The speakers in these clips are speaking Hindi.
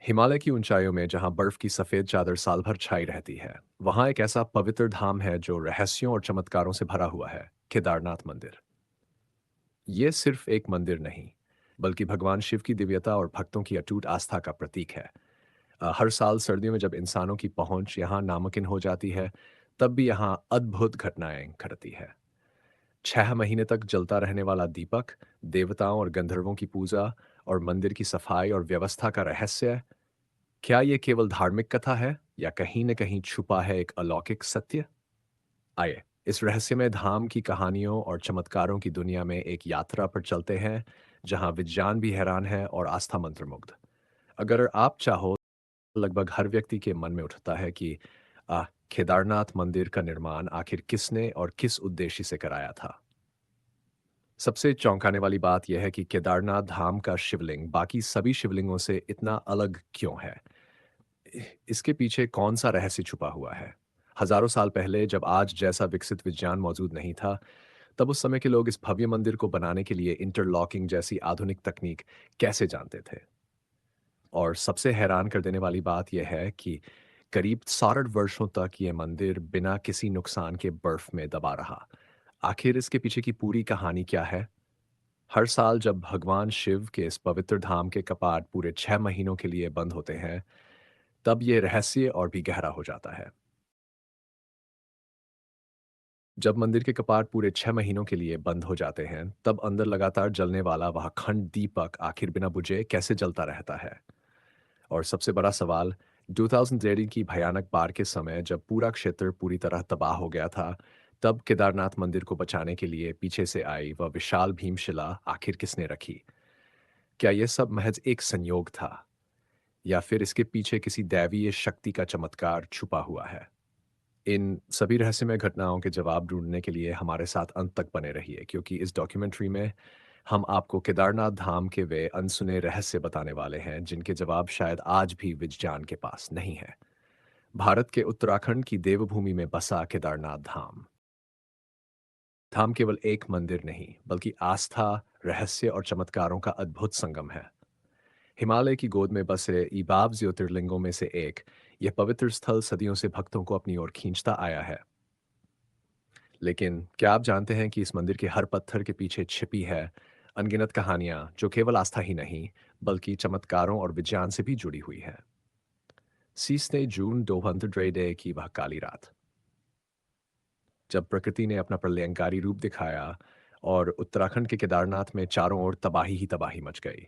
हिमालय की ऊंचाइयों में जहां बर्फ की सफेद चादर साल भर छाई रहती है, वहां एक ऐसा पवित्र धाम है जो रहस्यों और चमत्कारों से भरा हुआ है। केदारनाथ मंदिर। ये सिर्फ एक मंदिर नहीं, बल्कि भगवान शिव की दिव्यता और भक्तों की अटूट आस्था का प्रतीक है। हर साल सर्दियों में जब इंसानों की पहुंच यहाँ नामुमकिन हो जाती है, तब भी यहाँ अद्भुत घटनाएं घटती है। 6 महीने तक जलता रहने वाला दीपक, देवताओं और गंधर्वों की पूजा, और मंदिर की सफाई और व्यवस्था का रहस्य। क्या ये केवल धार्मिक कथा है या कहीं न कहीं छुपा है एक अलौकिक सत्य? आइए, इस रहस्यमय धाम की कहानियों और चमत्कारों की दुनिया में एक यात्रा पर चलते हैं, जहां विज्ञान भी हैरान है और आस्था मंत्रमुग्ध। अगर आप चाहो, लगभग हर व्यक्ति के मन में उठता है कि केदारनाथ मंदिर का निर्माण आखिर किसने और किस उद्देश्य से कराया था। सबसे चौंकाने वाली बात यह है कि केदारनाथ धाम का शिवलिंग बाकी सभी शिवलिंगों से इतना अलग क्यों है? इसके पीछे कौन-सा रहस्य छुपा हुआ है? हज़ारों साल पहले जब आज जैसा विकसित विज्ञान मौजूद नहीं था, तब उस समय के लोग इस भव्य मंदिर को बनाने के लिए इंटरलॉकिंग जैसी आधुनिक तकनीक कैसे जानते थे? और सबसे हैरान कर देने वाली बात यह है कि करीब 60 वर्षों तक ये मंदिर बिना किसी नुकसान के बर्फ में दबा रहा। आखिर इसके पीछे की पूरी कहानी क्या है? हर साल जब भगवान शिव के इस पवित्र धाम के कपाट पूरे 6 महीनों के लिए बंद होते हैं, तब ये रहस्य और भी गहरा हो जाता है। जब मंदिर के कपाट पूरे 6 महीनों के लिए बंद हो जाते हैं, तब अंदर लगातार जलने वाला वह अखंड दीपक आखिर बिना बुझे कैसे जलता रहता है? और सबसे बड़ा सवाल, 2013 की भयानक बाढ़ के समय जब पूरा क्षेत्र पूरी तरह तबाह हो गया था, तब केदारनाथ मंदिर को बचाने के लिए पीछे से आई वह विशाल भीमशिला आखिर किसने रखी? क्या यह सब महज एक संयोग था, या फिर इसके पीछे किसी दैवीय शक्ति का चमत्कार छुपा हुआ है? इन सभी रहस्यमय घटनाओं के जवाब ढूँढने के लिए हमारे साथ अंत तक बने रहिए, क्योंकि इस डॉक्यूमेंट्री में हम आपको केदारनाथ धाम के वे अनसुने रहस्य बताने वाले हैं, जिनके जवाब शायद आज भी विज्ञान के पास नहीं है। भारत के उत्तराखंड की देवभूमि में बसा केदारनाथ धाम। धाम केवल एक मंदिर नहीं, बल्कि आस्था, रहस्य और चमत्कारों का अद्भुत संगम है। हिमालय की गोद में बसे इबाब ज्योतिर्लिंगों में से एक, यह पवित्र स्थल सदियों से भक्तों को अपनी ओर खींचता आया है। लेकिन क्या आप जानते हैं कि इस मंदिर के हर पत्थर के पीछे छिपी है अनगिनत कहानियां, जो केवल आस्था ही नहीं, बल्कि चमत्कारों और विज्ञान से भी जुड़ी हुई है। सीसने जून 2000 की वह काली रात, जब प्रकृति ने अपना प्रलयंकारी रूप दिखाया और उत्तराखंड के केदारनाथ में चारों ओर तबाही ही तबाही मच गई।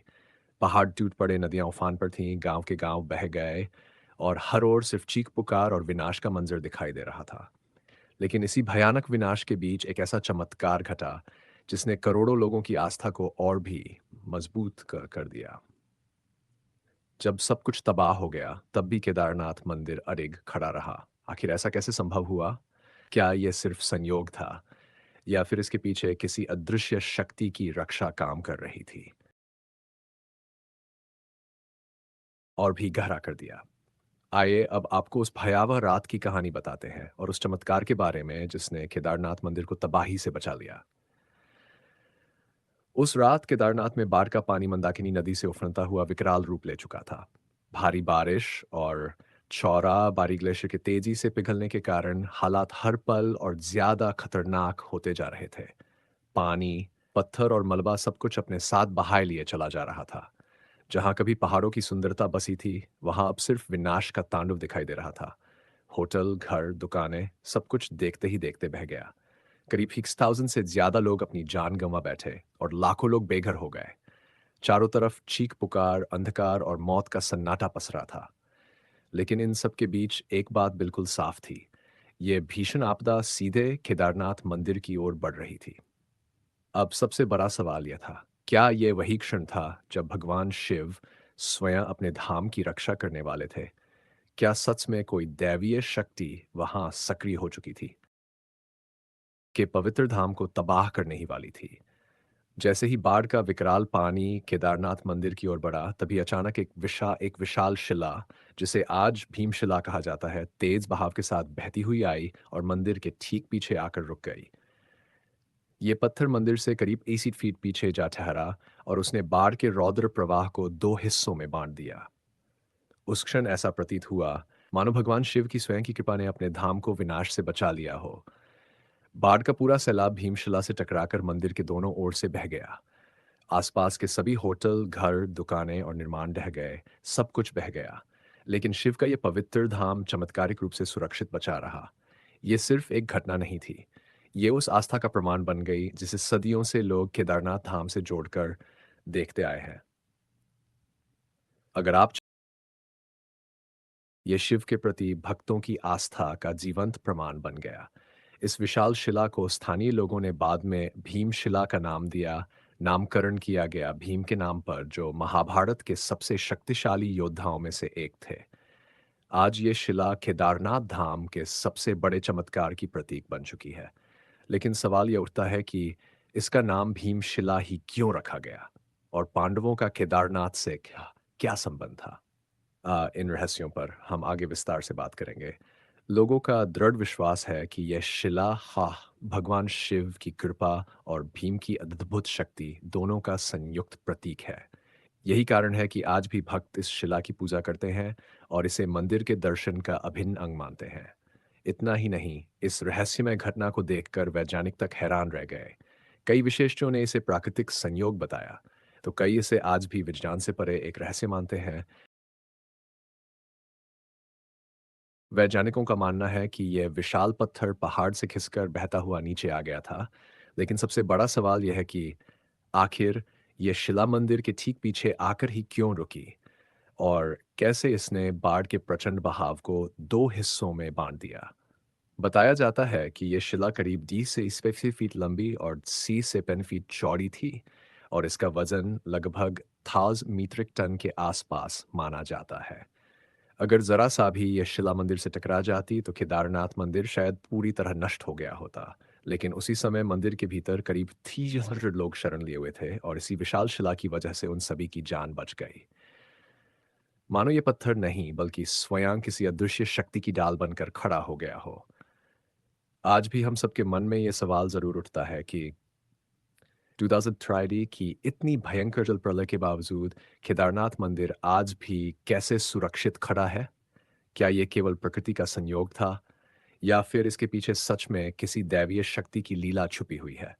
पहाड़ टूट पड़े, नदियां उफान पर थीं, गांव के गांव बह गए, और हर ओर सिर्फ चीख पुकार और विनाश का मंजर दिखाई दे रहा था। लेकिन इसी भयानक विनाश के बीच एक ऐसा चमत्कार घटा, जिसने करोड़ों लोगों की आस्था को और भी मजबूत कर दिया। जब सब कुछ तबाह हो गया, तब भी केदारनाथ मंदिर अडिग खड़ा रहा। आखिर ऐसा कैसे संभव हुआ? क्या यह सिर्फ संयोग था, या फिर इसके पीछे किसी अदृश्य शक्ति की रक्षा काम कर रही थी? और भी गहरा कर दिया। आइए अब आपको उस भयावह रात की कहानी बताते हैं, और उस चमत्कार के बारे में जिसने केदारनाथ मंदिर को तबाही से बचा लिया। उस रात केदारनाथ में बाढ़ का पानी मंदाकिनी नदी से उफनता हुआ विकराल रूप ले चुका था। भारी बारिश और चौरा बारी ग्लेशियर के तेजी से पिघलने के कारण हालात हर पल और ज्यादा खतरनाक होते जा रहे थे। पानी, पत्थर और मलबा सब कुछ अपने साथ बहाए लिए चला जा रहा था। जहां कभी पहाड़ों की सुंदरता बसी थी, वहां अब सिर्फ विनाश का तांडव दिखाई दे रहा था। होटल, घर, दुकानें, सब कुछ देखते ही देखते बह गया। करीब 6000 से ज्यादा लोग अपनी जान गंवा बैठे और लाखों लोग बेघर हो गए। चारों तरफ चीख पुकार, अंधकार और मौत का सन्नाटा पसरा था। लेकिन इन सब के बीच एक बात बिल्कुल साफ थी। ये भीषण आपदा सीधे केदारनाथ मंदिर की ओर बढ़ रही थी। अब सबसे बड़ा सवाल यह था, क्या ये वही क्षण था जब भगवान शिव स्वयं अपने धाम की रक्षा करने वाले थे? क्या सच में कोई दैवीय शक्ति वहां सक्रिय हो चुकी थी, कि पवित्र धाम को तबाह करने ही वाली थी? जैसे ही बाढ़ का विकराल पानी केदारनाथ मंदिर की ओर बढ़ा, तभी अचानक एक विशाल शिला, जिसे आज भीमशिला कहा जाता है, तेज बहाव के साथ बहती हुई आई और मंदिर के ठीक पीछे आकर रुक गई। ये पत्थर मंदिर से करीब 80 फीट पीछे जा ठहरा, और उसने बाढ़ के रौद्र प्रवाह को दो हिस्सों में बांट दिया। उस क्षण ऐसा प्रतीत हुआ मानो भगवान शिव की स्वयं की कृपा ने अपने धाम को विनाश से बचा लिया हो। बाढ़ का पूरा सैलाब भीमशिला से टकराकर मंदिर के दोनों ओर से बह गया। आसपास के सभी होटल, घर, दुकानें और निर्माण ढह गए, सब कुछ बह गया। लेकिन शिव का ये पवित्र धाम चमत्कारिक रूप से सुरक्षित बचा रहा। ये सिर्फ एक घटना नहीं थी। ये उस आस्था का प्रमाण बन गई जिसे सदियों से लोग केदारनाथ धाम से जोड़कर देखते आए हैं। अगर आप ये शिव के प्रति भक्तों की आस्था का जीवंत प्रमाण बन गया। इस विशाल शिला को स्थानीय लोगों ने बाद में भीमशिला का नाम दिया, नामकरण किया गया भीम के नाम पर, जो महाभारत के सबसे शक्तिशाली योद्धाओं में से एक थे। आज ये शिला केदारनाथ धाम के सबसे बड़े चमत्कार की प्रतीक बन चुकी है। लेकिन सवाल ये उठता है कि इसका नाम भीमशिला ही क्यों रखा गया? और पांडवों का केदारनाथ से क्या क्या संबंध था? इन रहस्यों पर हम आगे विस्तार से बात करेंगे। लोगों का दृढ़ विश्वास है कि यह शिला भगवान शिव की कृपा और भीम की अद्भुत शक्ति दोनों का संयुक्त प्रतीक है। यही कारण है कि आज भी भक्त इस शिला की पूजा करते हैं और इसे मंदिर के दर्शन का अभिन्न अंग मानते हैं। इतना ही नहीं, इस रहस्यमय घटना को देखकर वैज्ञानिक तक हैरान रह गए। कई विशेषज्ञों ने इसे प्राकृतिक संयोग बताया, तो कई इसे आज भी विज्ञान से परे एक रहस्य मानते हैं। वैज्ञानिकों का मानना है कि यह विशाल पत्थर पहाड़ से खिसकर बहता हुआ नीचे आ गया था। लेकिन सबसे बड़ा सवाल यह है कि आखिर यह शिला मंदिर के ठीक पीछे आकर ही क्यों रुकी, और कैसे इसने बाढ़ के प्रचंड बहाव को दो हिस्सों में बांट दिया। बताया जाता है कि यह शिला करीब 20 से 80 फीट लंबी और 30 से 50 फीट चौड़ी थी, और इसका वजन लगभग 1000 मीट्रिक टन के आसपास माना जाता है। अगर जरा सा भी यह शिला मंदिर से टकरा जाती तो केदारनाथ मंदिर शायद पूरी तरह नष्ट हो गया होता। लेकिन उसी समय मंदिर के भीतर करीब 300 लोग शरण लिए हुए थे, और इसी विशाल शिला की वजह से उन सभी की जान बच गई। मानो ये पत्थर नहीं बल्कि स्वयं किसी अदृश्य शक्ति की डाल बनकर खड़ा हो गया हो। आज भी हम सबके मन में ये सवाल जरूर उठता है कि 2003 की इतनी भयंकर जल प्रलय के बावजूद केदारनाथ मंदिर आज भी कैसे सुरक्षित खड़ा है? क्या ये केवल प्रकृति का संयोग था, या फिर इसके पीछे सच में किसी दैवीय शक्ति की लीला छुपी हुई है?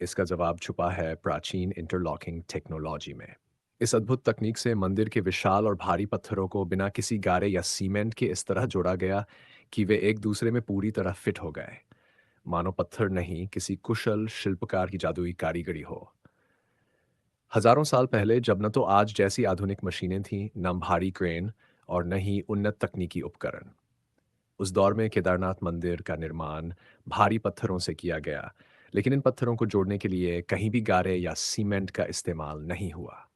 इसका जवाब छुपा है प्राचीन इंटरलॉकिंग टेक्नोलॉजी में। इस अद्भुत तकनीक से मंदिर के विशाल और भारी पत्थरों को बिना किसी गारे या सीमेंट के इस तरह जोड़ा गया कि वे एक दूसरे में पूरी तरह फिट हो गए, मानो पत्थर नहीं किसी कुशल शिल्पकार की जादुई कारीगरी हो। हजारों साल पहले, जब न तो आज जैसी आधुनिक मशीनें थीं, न भारी क्रेन, और न ही उन्नत तकनीकी उपकरण, उस दौर में केदारनाथ मंदिर का निर्माण भारी पत्थरों से किया गया। लेकिन इन पत्थरों को जोड़ने के लिए कहीं भी गारे या सीमेंट का इस्तेमाल नहीं हुआ।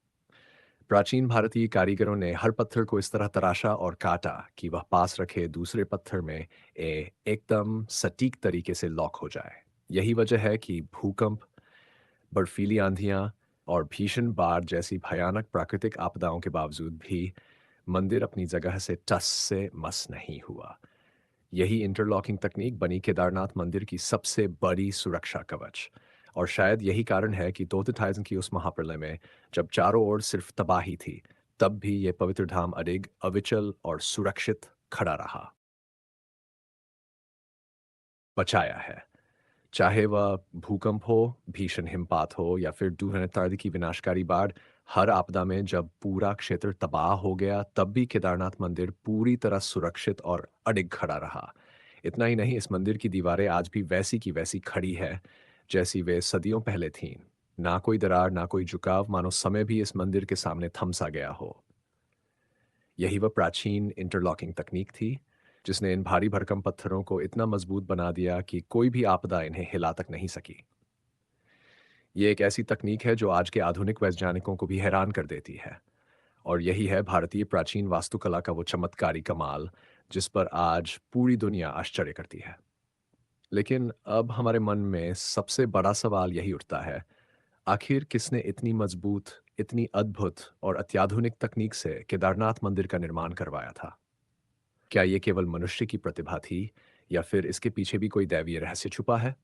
प्राचीन भारतीय कारीगरों ने हर पत्थर को इस तरह तराशा और काटा कि वह पास रखे दूसरे पत्थर में एकदम सटीक तरीके से लॉक हो जाए। यही वजह है कि भूकंप, बर्फीली आंधियां और भीषण बाढ़ जैसी भयानक प्राकृतिक आपदाओं के बावजूद भी मंदिर अपनी जगह से टस से मस नहीं हुआ। यही इंटरलॉकिंग तकनीक बनी केदारनाथ मंदिर की सबसे बड़ी सुरक्षा कवच। और शायद यही कारण है कि 2000 की उस महाप्रलय में, जब चारों ओर सिर्फ तबाही थी, तब भी यह पवित्र धाम अडिग, अविचल और सुरक्षित खड़ा रहा, बचाया है। चाहे वह भूकंप हो, भीषण हिमपात हो, या फिर 2003 की विनाशकारी बाढ़, हर आपदा में जब पूरा क्षेत्र तबाह हो गया, तब भी केदारनाथ मंदिर पूरी तरह सुरक्षित और अडिग खड़ा रहा। इतना ही नहीं, इस मंदिर की दीवारें आज भी वैसी की वैसी खड़ी है, जैसी वे सदियों पहले थीं। ना कोई दरार, ना कोई झुकाव, मानो समय भी इस मंदिर के सामने थम सा गया हो। यही वह प्राचीन इंटरलॉकिंग तकनीक थी, जिसने इन भारी भरकम पत्थरों को इतना मजबूत बना दिया कि कोई भी आपदा इन्हें हिला तक नहीं सकी। ये एक ऐसी तकनीक है जो आज के आधुनिक वैज्ञानिकों को भी हैरान कर देती है। और यही है भारतीय प्राचीन वास्तुकला का वो चमत्कारी कमाल, जिस पर आज पूरी दुनिया आश्चर्य करती है। लेकिन अब हमारे मन में सबसे बड़ा सवाल यही उठता है, आखिर किसने इतनी मजबूत, इतनी अद्भुत और अत्याधुनिक तकनीक से केदारनाथ मंदिर का निर्माण करवाया था? क्या ये केवल मनुष्य की प्रतिभा थी, या फिर इसके पीछे भी कोई दैवीय रहस्य छुपा है?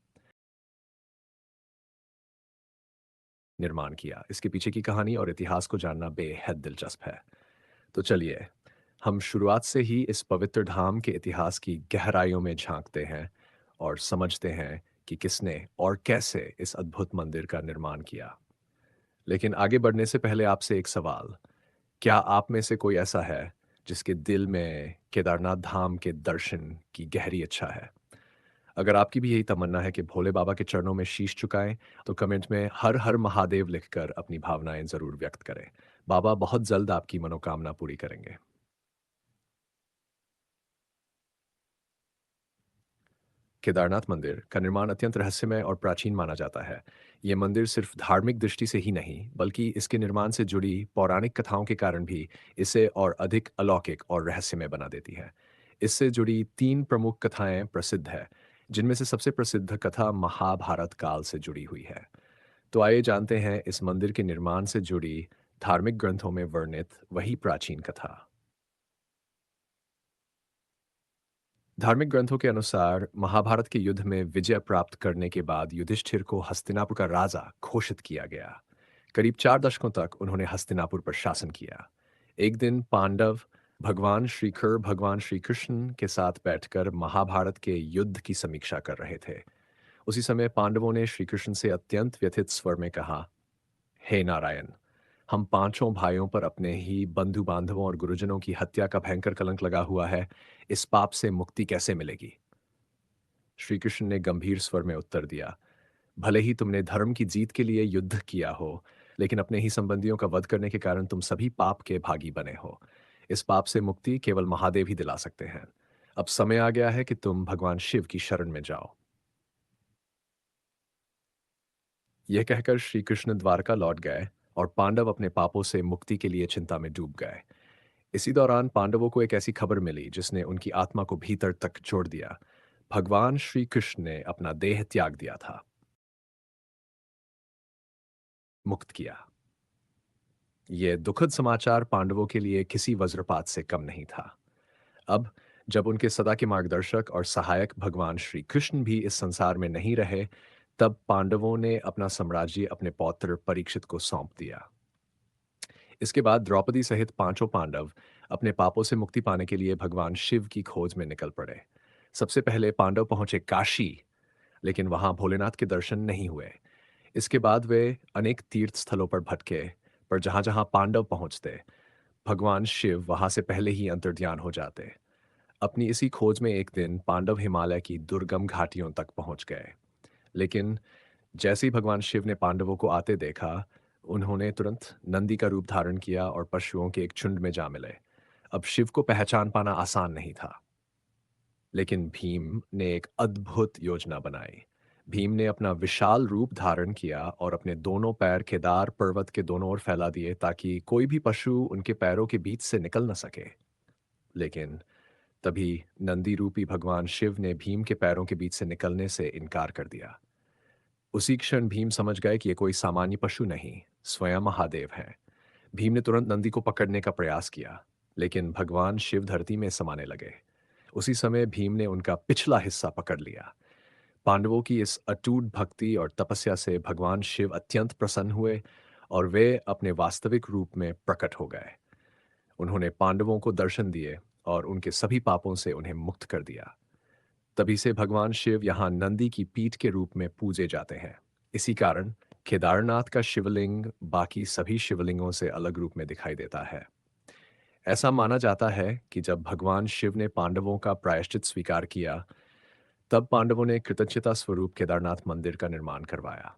निर्माण किया, इसके पीछे की कहानी और इतिहास को जानना बेहद दिलचस्प है। तो चलिए, हम शुरुआत से ही इस पवित्र धाम के इतिहास की गहराइयों में झांकते हैं और समझते हैं कि किसने और कैसे इस अद्भुत मंदिर का निर्माण किया। लेकिन आगे बढ़ने से पहले आपसे एक सवाल, क्या आप में से कोई ऐसा है जिसके दिल में केदारनाथ धाम के दर्शन की गहरी इच्छा है? अगर आपकी भी यही तमन्ना है कि भोले बाबा के चरणों में शीश झुकाएं, तो कमेंट में हर हर महादेव लिखकर अपनी भावनाएं जरूर व्यक्त करें। बाबा बहुत जल्द आपकी मनोकामना पूरी करेंगे। केदारनाथ मंदिर का निर्माण अत्यंत रहस्यमय और प्राचीन माना जाता है। ये मंदिर सिर्फ धार्मिक दृष्टि से ही नहीं, बल्कि इसके निर्माण से जुड़ी पौराणिक कथाओं के कारण भी इसे और अधिक अलौकिक और रहस्यमय बना देती है। इससे जुड़ी तीन प्रमुख कथाएं प्रसिद्ध है, जिनमें से सबसे प्रसिद्ध कथा महाभारत काल से जुड़ी हुई है। तो आइए जानते हैं इस मंदिर के निर्माण से जुड़ी धार्मिक ग्रंथों में वर्णित वही प्राचीन कथा। धार्मिक ग्रंथों के अनुसार महाभारत के युद्ध में विजय प्राप्त करने के बाद युधिष्ठिर को हस्तिनापुर का राजा घोषित किया गया। करीब 4 दशकों तक उन्होंने हस्तिनापुर पर शासन किया। एक दिन पांडव भगवान श्री कृष्ण के साथ बैठकर महाभारत के युद्ध की समीक्षा कर रहे थे। उसी समय पांडवों ने श्री कृष्ण से अत्यंत व्यथित स्वर में कहा, हे नारायण, हम पांचों भाइयों पर अपने ही बंधु बांधवों और गुरुजनों की हत्या का भयंकर कलंक लगा हुआ है। इस पाप से मुक्ति कैसे मिलेगी? श्री कृष्ण ने गंभीर स्वर में उत्तर दिया, भले ही तुमने धर्म की जीत के लिए युद्ध किया हो, लेकिन अपने ही संबंधियों का वध करने के कारण तुम सभी पाप के भागी बने हो। इस पाप से मुक्ति केवल महादेव ही दिला सकते हैं। अब समय आ गया है कि तुम भगवान शिव की शरण में जाओ। यह कहकर श्री कृष्ण द्वारका लौट गए और पांडव अपने पापों से मुक्ति के लिए चिंता में डूब गए। इसी दौरान पांडवों को एक ऐसी खबर मिली जिसने उनकी आत्मा को भीतर तक जोड़ दिया। भगवान श्री कृष्ण ने अपना देह त्याग दिया था, मुक्त किया। यह दुखद समाचार पांडवों के लिए किसी वज्रपात से कम नहीं था। अब जब उनके सदा के मार्गदर्शक और सहायक भगवान श्री कृष्ण भी इस संसार में नहीं रहे, तब पांडवों ने अपना साम्राज्य अपने पौत्र परीक्षित को सौंप दिया। इसके बाद द्रौपदी सहित पांचों पांडव अपने पापों से मुक्ति पाने के लिए भगवान शिव की खोज में निकल पड़े। सबसे पहले पांडव पहुंचे काशी, लेकिन वहां भोलेनाथ के दर्शन नहीं हुए। इसके बाद वे अनेक तीर्थ स्थलों पर भटके, पर जहां जहां पांडव पहुंचते, भगवान शिव वहां से पहले ही अंतर्ध्यान हो जाते। अपनी इसी खोज में एक दिन पांडव हिमालय की दुर्गम घाटियों तक पहुंच गए। लेकिन जैसे ही भगवान शिव ने पांडवों को आते देखा, उन्होंने तुरंत नंदी का रूप धारण किया और पशुओं के एक झुंड में जा मिले। अब शिव को पहचान पाना आसान नहीं था, लेकिन भीम ने एक अद्भुत योजना बनाई। भीम ने अपना विशाल रूप धारण किया और अपने दोनों पैर केदार पर्वत के दोनों ओर फैला दिए ताकि कोई भी पशु उनके पैरों के बीच से निकल न सके। लेकिन तभी नंदी रूपी भगवान शिव ने भीम के पैरों के बीच से निकलने से इनकार कर दिया। उसी क्षण भीम समझ गए कि ये कोई सामान्य पशु नहीं, स्वयं महादेव हैं। भीम ने तुरंत नंदी को पकड़ने का प्रयास किया, लेकिन भगवान शिव धरती में समाने लगे। उसी समय भीम ने उनका पिछला हिस्सा पकड़ लिया। पांडवों की इस अटूट भक्ति और तपस्या से भगवान शिव अत्यंत प्रसन्न हुए और वे अपने वास्तविक रूप में प्रकट हो गए। उन्होंने पांडवों को दर्शन दिए और उनके सभी पापों से उन्हें मुक्त कर दिया। तभी से भगवान शिव यहाँ नंदी की पीठ के रूप में पूजे जाते हैं। इसी कारण केदारनाथ का शिवलिंग बाकी सभी शिवलिंगों से अलग रूप में दिखाई देता है। ऐसा माना जाता है कि जब भगवान शिव ने पांडवों का प्रायश्चित स्वीकार किया, तब पांडवों ने कृतज्ञता स्वरूप केदारनाथ मंदिर का निर्माण करवाया।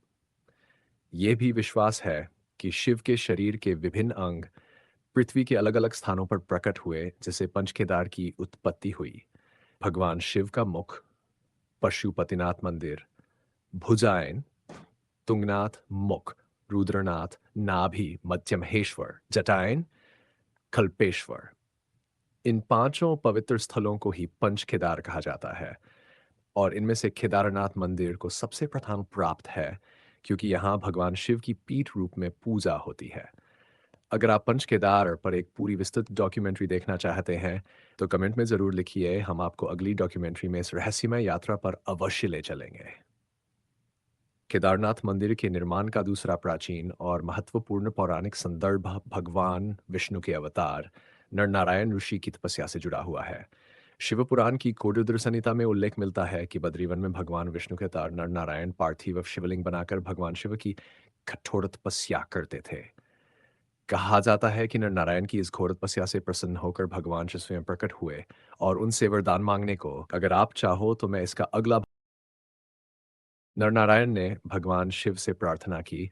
यह भी विश्वास है कि शिव के शरीर के विभिन्न अंग पृथ्वी के अलग अलग स्थानों पर प्रकट हुए, जिससे पंचकेदार की उत्पत्ति हुई। भगवान शिव का मुख, पशुपतिनाथ मंदिर, भुजाएं, तुंगनाथ मुख, रुद्रनाथ नाभि, मध्यमहेश्वर जटायन, कल्पेश्वर, इन पांचों पवित्र स्थलों को ही पंच केदार कहा जाता है। और इनमें से केदारनाथ मंदिर को सबसे प्रथम प्राप्त है, क्योंकि यहाँ भगवान शिव की पीठ रूप में पूजा होती है। अगर आप पंच केदार पर एक पूरी विस्तृत डॉक्यूमेंट्री देखना चाहते हैं, तो कमेंट में ज़रूर लिखिए, हम आपको अगली डॉक्यूमेंट्री में इस रहस्यमय यात्रा पर अवश्य ले चलेंगे। केदारनाथ मंदिर के निर्माण का दूसरा प्राचीन और महत्वपूर्ण पौराणिक संदर्भ भगवान विष्णु के अवतार नरनारायण ऋषि की तपस्या से जुड़ा हुआ है। शिव पुराण की कोडुदर संहिता में उल्लेख मिलता है कि बद्रीवन में भगवान विष्णु के अवतार नरनारायण पार्थिव शिवलिंग बनाकर भगवान शिव की कठोर तपस्या करते थे। कहा जाता है कि नरनारायण की इस घोर तपस्या से प्रसन्न होकर भगवान शिव स्वयं प्रकट हुए और उनसे वरदान मांगने को, अगर आप चाहो तो मैं इसका अगला। नरनारायण ने भगवान शिव से प्रार्थना की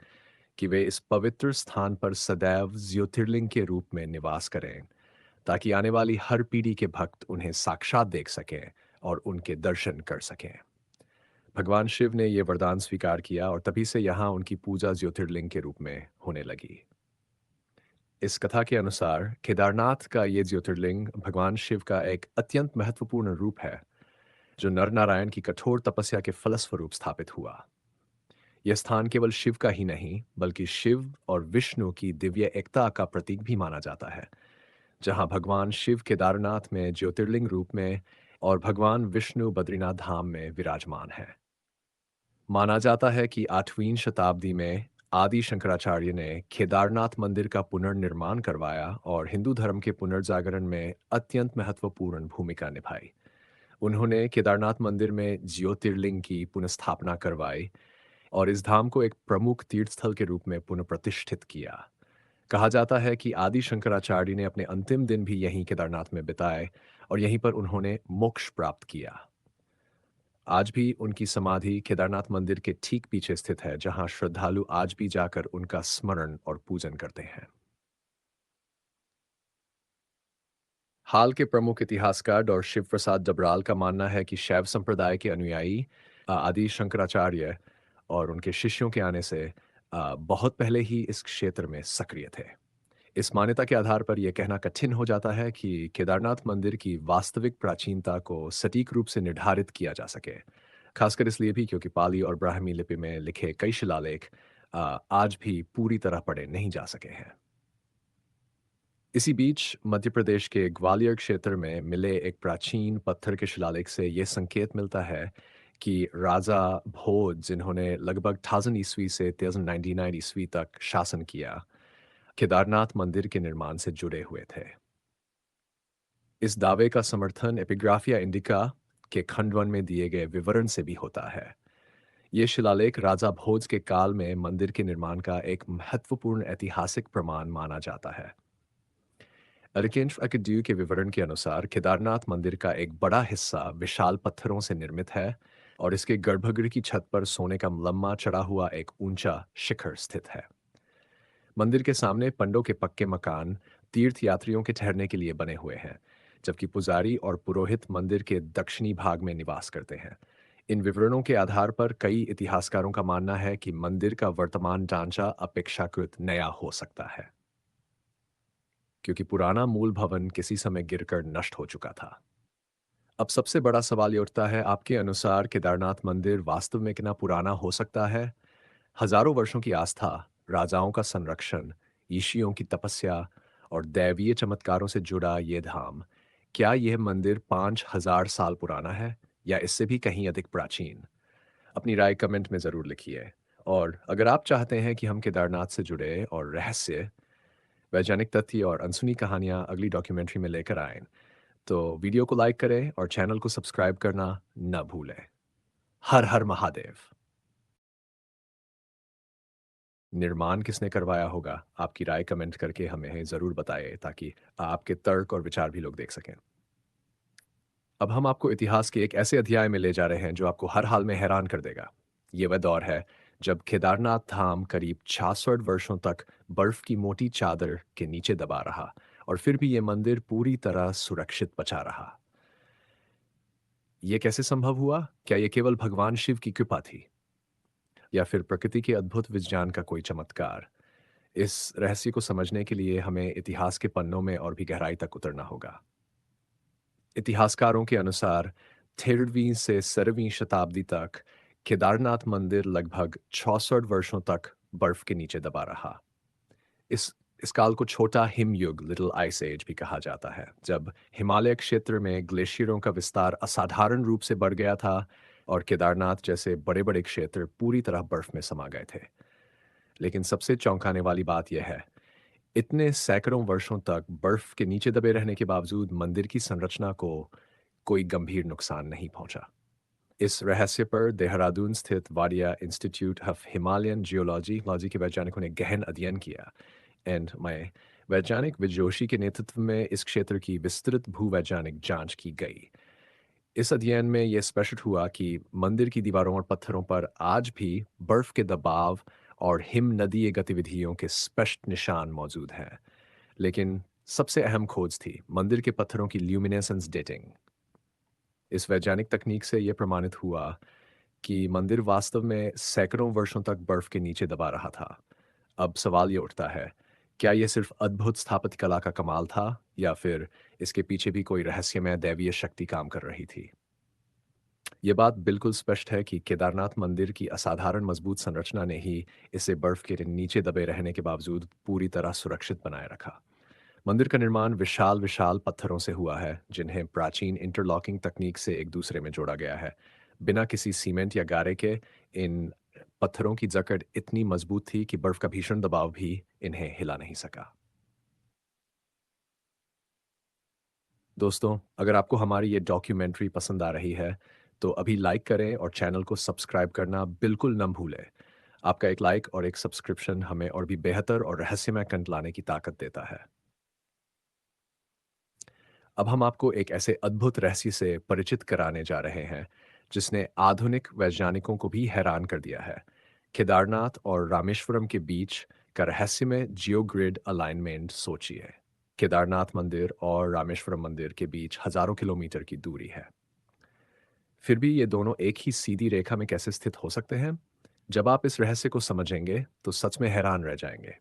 कि वे इस पवित्र स्थान पर सदैव ज्योतिर्लिंग के रूप में निवास करें, ताकि आने वाली हर पीढ़ी के भक्त उन्हें साक्षात देख सकें और उनके दर्शन कर सकें। भगवान शिव ने यह वरदान स्वीकार किया और तभी से यहाँ उनकी पूजा ज्योतिर्लिंग के रूप में होने लगी। इस कथा के अनुसार केदारनाथ का ये ज्योतिर्लिंग भगवान शिव का एक अत्यंत महत्वपूर्ण रूप है, जो नर नारायण की कठोर तपस्या के फलस्वरूप स्थापित हुआ। यह स्थान केवल शिव का ही नहीं, बल्कि शिव और विष्णु की दिव्य एकता का प्रतीक भी माना जाता है, जहां भगवान शिव केदारनाथ में ज्योतिर्लिंग रूप में और भगवान विष्णु बद्रीनाथ धाम में विराजमान है। माना जाता है कि 8वीं शताब्दी में आदि शंकराचार्य ने केदारनाथ मंदिर का पुनर्निर्माण करवाया और हिंदू धर्म के पुनर्जागरण में अत्यंत महत्वपूर्ण भूमिका निभाई। उन्होंने केदारनाथ मंदिर में ज्योतिर्लिंग की पुनर्स्थापना करवाई और इस धाम को एक प्रमुख तीर्थस्थल के रूप में पुनः प्रतिष्ठित किया। कहा जाता है कि आदि शंकराचार्य ने अपने अंतिम दिन भी यहीं केदारनाथ में बिताए और यहीं पर उन्होंने मोक्ष प्राप्त किया। आज भी उनकी समाधि केदारनाथ मंदिर के ठीक पीछे स्थित है, जहां श्रद्धालु आज भी जाकर उनका स्मरण और पूजन करते हैं। हाल के प्रमुख इतिहासकार और शिव प्रसाद डबराल का मानना है कि शैव संप्रदाय के अनुयायी आदि शंकराचार्य और उनके शिष्यों के आने से बहुत पहले ही इस क्षेत्र में सक्रिय थे। इस मान्यता के आधार पर यह कहना कठिन हो जाता है कि केदारनाथ मंदिर की वास्तविक प्राचीनता को सटीक रूप से निर्धारित किया जा सके, खासकर इसलिए भी क्योंकि पाली और ब्राह्मी लिपि में लिखे कई शिलालेख आज भी पूरी तरह पढ़े नहीं जा सके हैं। इसी बीच मध्य प्रदेश के ग्वालियर क्षेत्र में मिले एक प्राचीन पत्थर के शिलालेख से यह संकेत मिलता है कि राजा भोज, जिन्होंने लगभग 1000 ईस्वी से 1099 ईस्वी तक शासन किया, केदारनाथ मंदिर के निर्माण से जुड़े हुए थे। इस दावे का समर्थन एपिग्राफिया इंडिका के खंड 1 में दिए गए विवरण से भी होता है। ये शिलालेख राजा भोज के काल में मंदिर के निर्माण का एक महत्वपूर्ण ऐतिहासिक प्रमाण माना जाता है। अरिकेन्श अकेड्यू के विवरण के अनुसार केदारनाथ मंदिर का एक बड़ा हिस्सा विशाल पत्थरों से निर्मित है और इसके गर्भगृह की छत पर सोने का लम्मा चढ़ा हुआ एक ऊंचा शिखर स्थित है। मंदिर के सामने पंडों के पक्के मकान तीर्थ यात्रियों के ठहरने के लिए बने हुए हैं, जबकि पुजारी और पुरोहित मंदिर के दक्षिणी भाग में निवास करते हैं। इन विवरणों के आधार पर कई इतिहासकारों का मानना है कि मंदिर का वर्तमान ढांचा अपेक्षाकृत नया हो सकता है, क्योंकि पुराना मूल भवन किसी समय गिरकर नष्ट हो चुका था। अब सबसे बड़ा सवाल ये उठता है, आपके अनुसार केदारनाथ मंदिर वास्तव में कितना पुराना हो सकता है? हजारों वर्षों की आस्था, राजाओं का संरक्षण, ऋषियों की तपस्या और दैवीय चमत्कारों से जुड़ा ये धाम, क्या यह मंदिर 5000 साल पुराना है या इससे भी कहीं अधिक प्राचीन? अपनी राय कमेंट में ज़रूर लिखिए। और अगर आप चाहते हैं कि हम केदारनाथ से जुड़े और रहस्य, वैज्ञानिक तथ्य और अनसुनी कहानियां अगली डॉक्यूमेंट्री में लेकर आएं, तो वीडियो को लाइक करें और चैनल को सब्सक्राइब करना न भूलें। हर हर महादेव। निर्माण किसने करवाया होगा? आपकी राय कमेंट करके हमें ज़रूर बताएं, ताकि आपके तर्क और विचार भी लोग देख सकें। अब हम आपको इतिहास के एक ऐसे अध्याय में ले जा रहे हैं जो आपको हर हाल में हैरान कर देगा। ये वह दौर है जब केदारनाथ धाम करीब 66 वर्षों तक बर्फ की मोटी चादर के नीचे दबा रहा और फिर भी ये मंदिर पूरी तरह सुरक्षित बचा रहा। ये कैसे संभव हुआ? क्या ये केवल भगवान शिव की कृपा थी या फिर प्रकृति के अद्भुत विज्ञान का कोई चमत्कार? इस रहस्य को समझने के लिए हमें इतिहास के पन्नों में और भी गहराई तक उतरना होगा। इतिहासकारों के अनुसार 13वीं से 17वीं शताब्दी तक केदारनाथ मंदिर लगभग 66 वर्षों तक बर्फ के नीचे दबा रहा। इस इस काल को छोटा हिमयुग, लिटिल आइस एज भी कहा जाता है, जब हिमालय क्षेत्र में ग्लेशियरों का विस्तार असाधारण रूप से बढ़ गया था और केदारनाथ जैसे बड़े-बड़े क्षेत्र पूरी तरह बर्फ में समा गए थे। लेकिन सबसे चौंकाने वाली बात यह है, इतने सैकड़ों वर्षों तक बर्फ के नीचे दबे रहने के बावजूद मंदिर की संरचना को कोई गंभीर नुकसान नहीं पहुंचा। इस रहस्य पर देहरादून स्थित Wadia institute of Himalayan geology logy के वैज्ञानिकों ने गहन अध्ययन किया। एंड मैं वैज्ञानिक विजय जोशी के नेतृत्व में इस क्षेत्र की विस्तृत भूवैज्ञानिक जांच की गई। इस अध्ययन में यह स्पष्ट हुआ कि मंदिर की दीवारों और पत्थरों पर आज भी बर्फ के दबाव और हिम नदीय गतिविधियों के स्पष्ट निशान मौजूद हैं। लेकिन सबसे अहम खोज थी मंदिर के पत्थरों की ल्यूमिनेसेंस डेटिंग। इस वैज्ञानिक तकनीक से यह प्रमाणित हुआ कि मंदिर वास्तव में सैकड़ों वर्षों तक बर्फ के नीचे दबा रहा था। अब सवाल ये उठता है, क्या यह सिर्फ अद्भुत स्थापत्य कला का कमाल था या फिर इसके पीछे भी कोई रहस्यमय दैवीय शक्ति काम कर रही थी? ये बात बिल्कुल स्पष्ट है कि केदारनाथ मंदिर की असाधारण मजबूत संरचना ने ही इसे बर्फ के नीचे दबे रहने के बावजूद पूरी तरह सुरक्षित बनाए रखा। मंदिर का निर्माण विशाल विशाल पत्थरों से हुआ है, जिन्हें प्राचीन इंटरलॉकिंग तकनीक से एक दूसरे में जोड़ा गया है। बिना किसी सीमेंट या गारे के इन पत्थरों की जकड़ इतनी मजबूत थी कि बर्फ का भीषण दबाव भी इन्हें हिला नहीं सका। दोस्तों, अगर आपको हमारी ये डॉक्यूमेंट्री पसंद आ रही है, तो अभी लाइक करें और चैनल को सब्सक्राइब करना बिल्कुल न भूलें। आपका एक लाइक और एक सब्सक्रिप्शन हमें और भी बेहतर और रहस्यमय कंटेंट लाने की ताकत देता है। अब हम आपको एक ऐसे अद्भुत रहस्य से परिचित कराने जा रहे हैं, जिसने आधुनिक वैज्ञानिकों को भी हैरान कर दिया है। केदारनाथ और रामेश्वरम के बीच का रहस्यमय जियोग्रिड अलाइनमेंट सोचिए। केदारनाथ मंदिर और रामेश्वरम मंदिर के बीच हजारों किलोमीटर की दूरी है। फिर भी ये दोनों एक ही सीधी रेखा में कैसे स्थित हो सकते हैं? जब आप इस रहस्य को समझेंगे, तो सच में हैरान रह जाएंगे।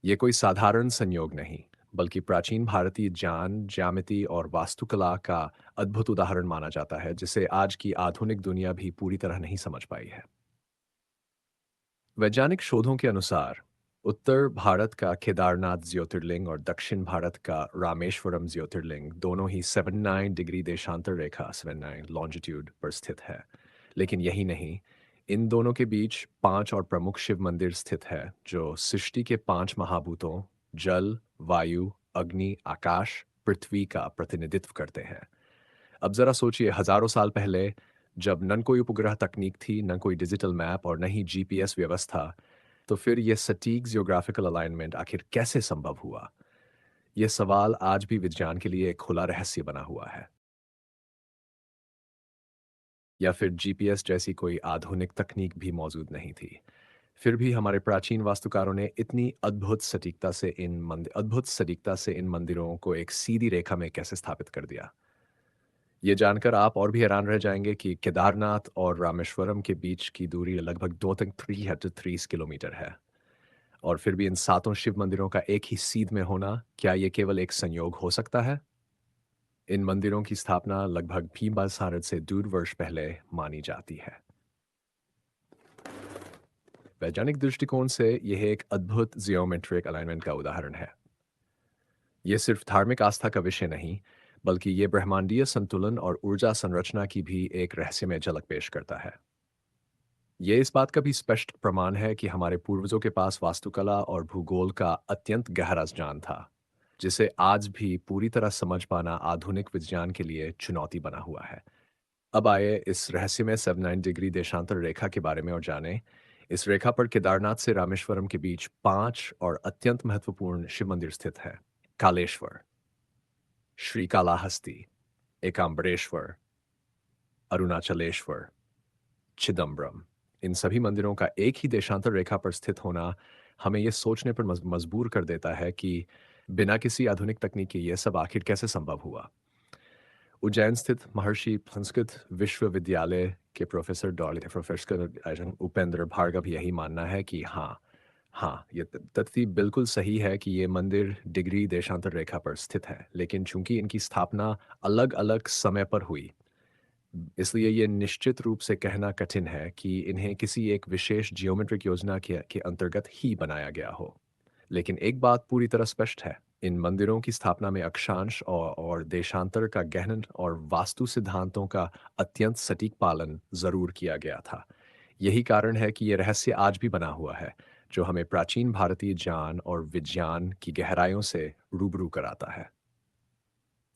ये कोई साधारण संयोग नहीं, बल्कि प्राचीन भारतीय ज्ञान, ज्यामिति और वास्तुकला का अद्भुत उदाहरण माना जाता है, जिसे आज की आधुनिक दुनिया भी पूरी तरह नहीं समझ पाई है। वैज्ञानिक शोधों के अनुसार उत्तर भारत का केदारनाथ ज्योतिर्लिंग और दक्षिण भारत का रामेश्वरम ज्योतिर्लिंग दोनों ही 79 डिग्री देशांतर रेखा 79 लॉन्जिट्यूड पर स्थित है। लेकिन यही नहीं, इन दोनों के बीच पांच और प्रमुख शिव मंदिर स्थित है, जो सृष्टि के पांच महाभूतों जल, वायु, अग्नि, आकाश, पृथ्वी का प्रतिनिधित्व करते हैं। अब जरा सोचिए, हजारों साल पहले, जब न कोई उपग्रह तकनीक थी, न कोई डिजिटल मैप और न ही जीपीएस व्यवस्था, तो फिर यह सटीक जियोग्राफिकल अलाइनमेंट आखिर कैसे संभव हुआ? यह सवाल आज भी विज्ञान के लिए एक खुला रहस्य बना हुआ है। या फिर जीपीएस जैसी कोई आधुनिक तकनीक भी मौजूद नहीं थी। फिर भी हमारे प्राचीन वास्तुकारों ने इतनी अद्भुत सटीकता से इन मंदिरों को एक सीधी रेखा में कैसे स्थापित कर दिया? ये जानकर आप और भी हैरान रह जाएंगे कि केदारनाथ और रामेश्वरम के बीच की दूरी लगभग 2 330 किलोमीटर है। और फिर भी इन सातों शिव मंदिरों का एक ही सीध में होना, क्या ये केवल एक संयोग हो सकता है? इन मंदिरों की स्थापना लगभग भीम सारद से 1.5 वर्ष पहले मानी जाती है। वैज्ञानिक दृष्टिकोण से यह एक अद्भुत जियोमेट्रिक अलाइनमेंट का उदाहरण है। ये सिर्फ धार्मिक आस्था का विषय नहीं, बल्कि ये ब्रह्मांडीय संतुलन और ऊर्जा संरचना की भी एक रहस्यमय झलक पेश करता है। ये इस बात का भी स्पष्ट प्रमाण है कि हमारे पूर्वजों के पास वास्तुकला और भूगोल का अत्यंत गहरा ज्ञान था, जिसे आज भी पूरी तरह समझ पाना आधुनिक विज्ञान के लिए चुनौती बना हुआ है। अब आइए इस रहस्यमय 79 डिग्री देशांतर रेखा के बारे में और जानें। इस रेखा पर केदारनाथ से रामेश्वरम के बीच पांच और अत्यंत महत्वपूर्ण शिव मंदिर स्थित है। कालेश्वर, श्रीकालाहस्ती, एकाम्बरेश्वर, अरुणाचलेश्वर, चिदम्बरम। इन सभी मंदिरों का एक ही देशांतर रेखा पर स्थित होना हमें यह सोचने पर मजबूर कर देता है कि बिना किसी आधुनिक तकनीक के यह सब आखिर कैसे संभव हुआ। उज्जैन स्थित महर्षि संस्कृत विश्वविद्यालय के प्रोफेसर उपेंद्र भार्गव यही मानना है कि हाँ, ये तथ्य बिल्कुल सही है कि ये मंदिर डिग्री देशांतर रेखा पर स्थित है, लेकिन चूंकि इनकी स्थापना अलग-अलग समय पर हुई, इसलिए ये निश्चित रूप से कहना कठिन है कि इन्हें किसी एक विशेष जियोमेट्रिक योजना के अंतर्गत ही बनाया गया हो। लेकिन एक बात पूरी तरह स्पष्ट है, इन मंदिरों की स्थापना में अक्षांश और देशांतर का गहन और वास्तु सिद्धांतों का अत्यंत सटीक पालन जरूर किया गया था। यही कारण है कि ये रहस्य आज भी बना हुआ है, जो हमें प्राचीन भारतीय ज्ञान और विज्ञान की गहराइयों से रूबरू कराता है।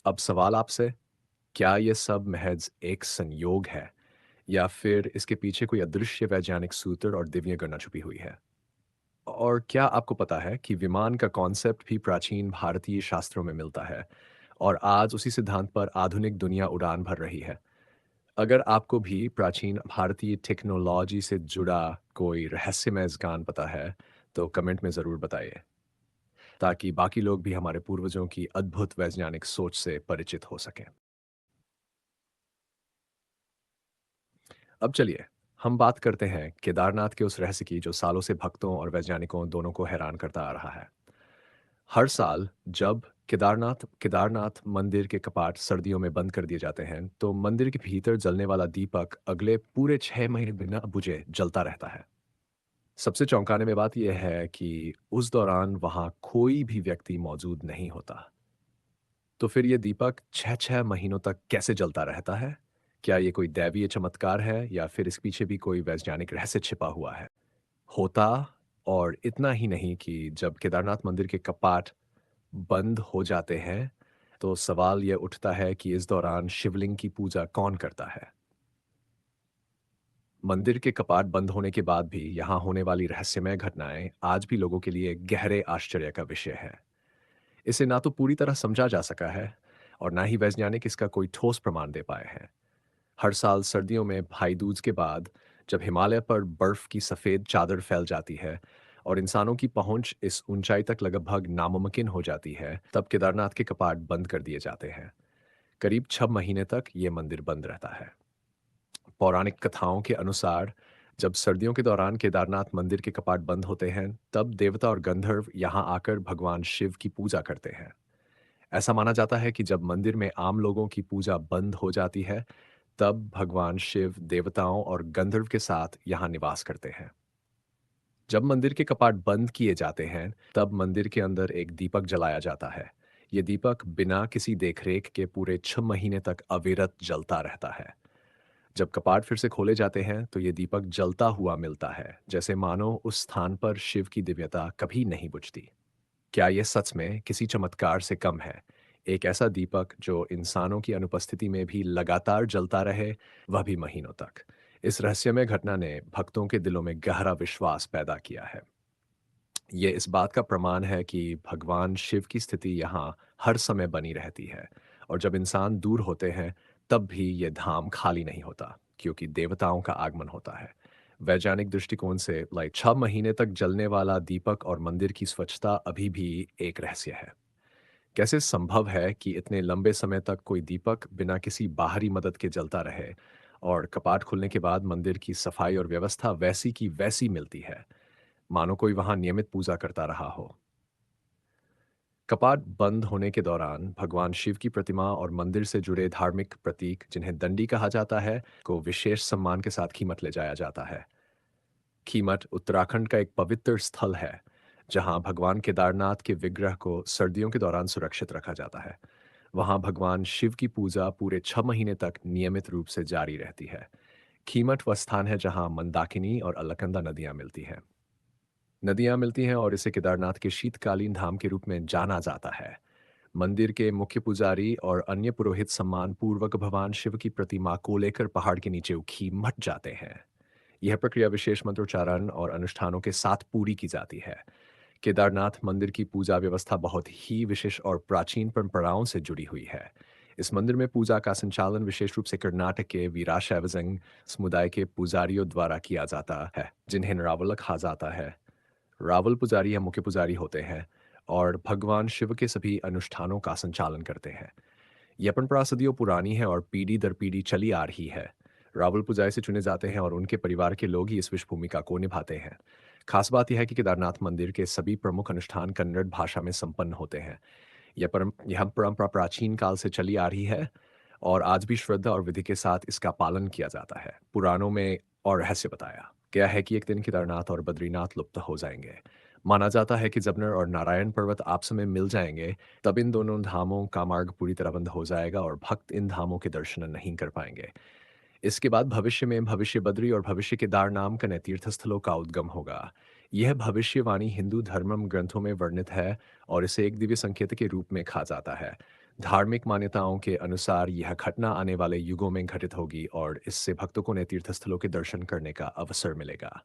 अब सवाल आपसे, क्या ये सब महज एक संयोग है या फिर इसके पीछे कोई अदृश्य वैज्ञानिक सूत्र और दिव्य गणना छुपी हुई है? और क्या आपको पता है कि विमान का कॉन्सेप्ट भी प्राचीन भारतीय शास्त्रों में मिलता है और आज उसी सिद्धांत पर आधुनिक दुनिया उड़ान भर रही है? अगर आपको भी प्राचीन भारतीय टेक्नोलॉजी से जुड़ा कोई रहस्यमय ज्ञान पता है, तो कमेंट में ज़रूर बताइए, ताकि बाकी लोग भी हमारे पूर्वजों की अद्भुत वैज्ञानिक सोच से परिचित हो सकें। अब चलिए, हम बात करते हैं केदारनाथ के उस रहस्य की जो सालों से भक्तों और वैज्ञानिकों दोनों को हैरान करता आ रहा है। हर साल जब केदारनाथ केदारनाथ मंदिर के कपाट सर्दियों में बंद कर दिए जाते हैं, तो मंदिर के भीतर जलने वाला दीपक अगले पूरे 6 महीने बिना बुझे जलता रहता है। सबसे चौंकाने में बात यह है कि उस दौरान वहां कोई भी व्यक्ति मौजूद नहीं होता। तो फिर ये दीपक 6-6 महीनों तक कैसे जलता रहता है? क्या ये कोई दैवीय चमत्कार है या फिर इस पीछे भी कोई वैज्ञानिक रहस्य छिपा हुआ है? होता और इतना ही नहीं कि जब केदारनाथ मंदिर के कपाट बंद हो जाते हैं, तो सवाल ये उठता है कि इस दौरान शिवलिंग की पूजा कौन करता है? मंदिर के कपाट बंद होने के बाद भी यहाँ होने वाली रहस्यमय घटनाएं आज भी लोगों के लिए गहरे आश्चर्य का विषय है। इसे ना तो पूरी तरह समझा जा सका है और ना ही वैज्ञानिक इसका कोई ठोस प्रमाण दे पाए हैं। हर साल सर्दियों में भाई दूज के बाद जब हिमालय पर बर्फ की सफ़ेद चादर फैल जाती है और इंसानों की पहुंच इस ऊंचाई तक लगभग नामुमकिन हो जाती है, तब केदारनाथ के कपाट बंद कर दिए जाते हैं। करीब 6 महीने तक ये मंदिर बंद रहता है। पौराणिक कथाओं के अनुसार जब सर्दियों के दौरान केदारनाथ मंदिर के कपाट बंद होते हैं, तब देवता और गंधर्व यहाँ आकर भगवान शिव की पूजा करते हैं। ऐसा माना जाता है कि जब मंदिर में आम लोगों की पूजा बंद हो जाती है, तब भगवान शिव देवताओं और गंधर्व के साथ यहाँ निवास करते हैं। जब मंदिर के कपाट बंद किए जाते हैं, तब मंदिर के अंदर एक दीपक जलाया जाता है। ये दीपक बिना किसी देखरेख के पूरे 6 महीने तक अविरत जलता रहता है। जब कपाट फिर से खोले जाते हैं, तो ये दीपक जलता हुआ मिलता है, जैसे मानो उस स्थान पर शिव की दिव्यता कभी नहीं बुझती। क्या यह सच में किसी चमत्कार से कम है? एक ऐसा दीपक जो इंसानों की अनुपस्थिति में भी लगातार जलता रहे, वह भी महीनों तक। इस रहस्यमय घटना ने भक्तों के दिलों में गहरा विश्वास पैदा किया है। ये इस बात का प्रमाण है कि भगवान शिव की स्थिति यहाँ हर समय बनी रहती है और जब इंसान दूर होते हैं, तब भी ये धाम खाली नहीं होता, क्योंकि देवताओं का आगमन होता है। वैज्ञानिक दृष्टिकोण से 6 महीने तक जलने वाला दीपक और मंदिर की स्वच्छता अभी भी एक रहस्य है। कैसे संभव है कि इतने लंबे समय तक कोई दीपक बिना किसी बाहरी मदद के जलता रहे और कपाट खुलने के बाद मंदिर की सफाई और व्यवस्था वैसी की वैसी मिलती है, मानो कोई वहां नियमित पूजा करता रहा हो? कपाट बंद होने के दौरान भगवान शिव की प्रतिमा और मंदिर से जुड़े धार्मिक प्रतीक, जिन्हें दंडी कहा जाता है, को विशेष सम्मान के साथ खीमत ले जाया जाता है। खीमठ उत्तराखंड का एक पवित्र स्थल है, जहां भगवान केदारनाथ के विग्रह को सर्दियों के दौरान सुरक्षित रखा जाता है। वहां भगवान शिव की पूजा पूरे 6 महीने तक नियमित रूप से जारी रहती है। खीमठ वह स्थान है जहां मंदाकिनी और अलकनंदा नदियां मिलती हैं और इसे केदारनाथ के शीतकालीन धाम के रूप में जाना जाता है। मंदिर के मुख्य पुजारी और अन्य पुरोहित सम्मान पूर्वक भगवान शिव की प्रतिमा को लेकर पहाड़ के नीचे उखी मट जाते हैं। यह प्रक्रिया विशेष मंत्रोच्चारण और अनुष्ठानों के साथ पूरी की जाती है। केदारनाथ मंदिर की पूजा व्यवस्था बहुत ही विशेष और प्राचीन परंपराओं से जुड़ी हुई है। इस मंदिर में पूजा का संचालन विशेष रूप से कर्नाटक के वीराशैवजंग समुदाय के पुजारियों द्वारा किया जाता है, जिन्हें रावल कहा जाता है। रावल पुजारी या मुख्य पुजारी होते हैं और भगवान शिव के सभी अनुष्ठानों का संचालन करते हैं। यह परंपरा सदियों पुरानी है और पीढ़ी दर पीढ़ी चली आ रही है। रावल पुजारी से चुने जाते हैं और उनके परिवार के लोग ही इस विशेष भूमिका को निभाते हैं। खास बात यह है कि केदारनाथ मंदिर के सभी प्रमुख अनुष्ठान कन्नड़ भाषा में संपन्न होते हैं। यह परंपरा प्राचीन काल से चली आ रही है और आज भी श्रद्धा और विधि के साथ इसका पालन किया जाता है। पुराणों में और रहस्य बताया गया है कि एक दिन केदारनाथ और बद्रीनाथ लुप्त हो जाएंगे। माना जाता है कि जब नर और नारायण पर्वत आपस में मिल जाएंगे, तब इन दोनों धामों का मार्ग पूरी तरह बंद हो जाएगा और भक्त इन धामों के दर्शन नहीं कर पाएंगे। इसके बाद भविष्य में भविष्य बद्री और भविष्य केदार नाम का नए तीर्थ स्थलों का उद्गम होगा। यह भविष्यवाणी हिंदू धर्मम ग्रंथों में वर्णित है और इसे एक दिव्य संकेत के रूप में कहा जाता है। धार्मिक मान्यताओं के अनुसार यह घटना आने वाले युगों में घटित होगी और इससे भक्तों को नए तीर्थस्थलों के दर्शन करने का अवसर मिलेगा।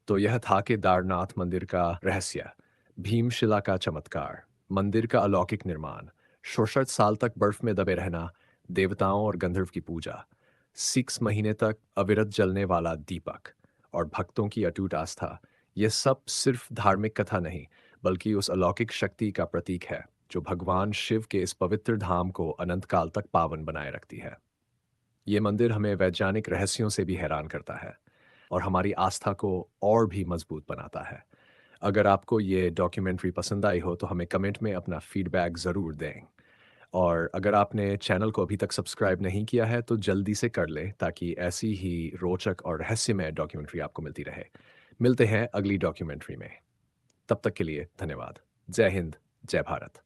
तो यह था केदारनाथ मंदिर का रहस्य, भीमशिला का चमत्कार, मंदिर का अलौकिक निर्माण, 66 साल तक बर्फ में दबे रहना, देवताओं और गंधर्व की पूजा, 6 महीने तक अविरत जलने वाला दीपक और भक्तों की अटूट आस्था। यह सब सिर्फ धार्मिक कथा नहीं, बल्कि उस अलौकिक शक्ति का प्रतीक है जो भगवान शिव के इस पवित्र धाम को अनंत काल तक पावन बनाए रखती है। ये मंदिर हमें वैज्ञानिक रहस्यों से भी हैरान करता है और हमारी आस्था को और भी मजबूत बनाता है। अगर आपको ये डॉक्यूमेंट्री पसंद आई हो तो हमें कमेंट में अपना फीडबैक ज़रूर दें। और अगर आपने चैनल को अभी तक सब्सक्राइब नहीं किया है तो जल्दी से कर लें ताकि ऐसी ही रोचक और रहस्यमय डॉक्यूमेंट्री आपको मिलती रहे। मिलते हैं अगली डॉक्यूमेंट्री में। तब तक के लिए धन्यवाद। जय हिंद, जय भारत।